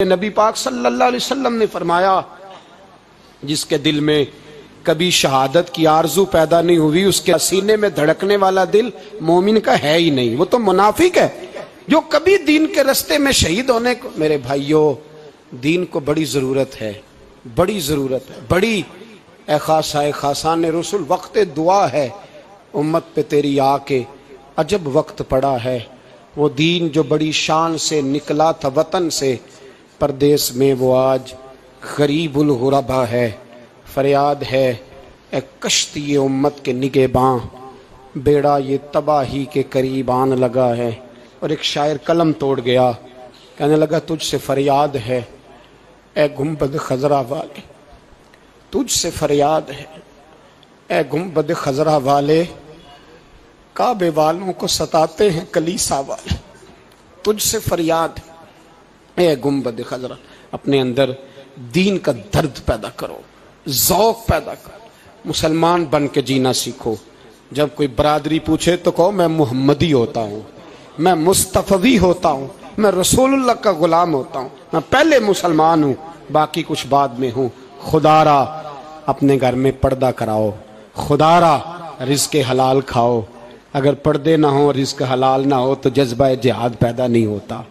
نبی پاک صلی اللہ علیہ وسلم نے فرمایا جس کے دل میں کبھی شہادت کی آرزو پیدا نہیں ہوئی اس کے سینے میں دھڑکنے والا دل مومن کا ہے ہی نہیں، وہ تو منافق ہے۔ جو کبھی دین کے رستے میں شہید ہونے کو، میرے بھائیوں دین کو بڑی ضرورت ہے، بڑی ضرورت ہے، بڑی۔ اے خاصان رسول وقت دعا ہے امت پہ تیری آ کے، عجب وقت پڑا ہے۔ وہ دین جو بڑی شان سے نکلا تھا وطن سے، پردیس میں وہ آج غریب الغربا ہے۔ فریاد ہے اے کشتی امت کے نگہباں، بیڑا یہ تباہی کے قریب آن لگا ہے۔ اور ایک شاعر قلم توڑ گیا، کہنے لگا تجھ سے فریاد ہے اے گنبد خضرا والے، تجھ سے فریاد ہے اے گنبد خضرا والے، کعبے والوں کو ستاتے ہیں کلیسا والے۔ تجھ سے فریاد اے گنبد خضرا، اپنے اندر دین کا درد پیدا کرو، ذوق پیدا کرو، مسلمان بن کے جینا سیکھو۔ جب کوئی برادری پوچھے تو کہو میں محمدی ہوتا ہوں، میں مصطفی ہوتا ہوں، میں رسول اللہ کا غلام ہوتا ہوں، میں پہلے مسلمان ہوں باقی کچھ بعد میں ہوں۔ خدا را اپنے گھر میں پردہ کراؤ، خدا را رزق حلال کھاؤ۔ اگر پردے نہ ہو رزق حلال نہ ہو تو جذبہ جہاد پیدا نہیں ہوتا۔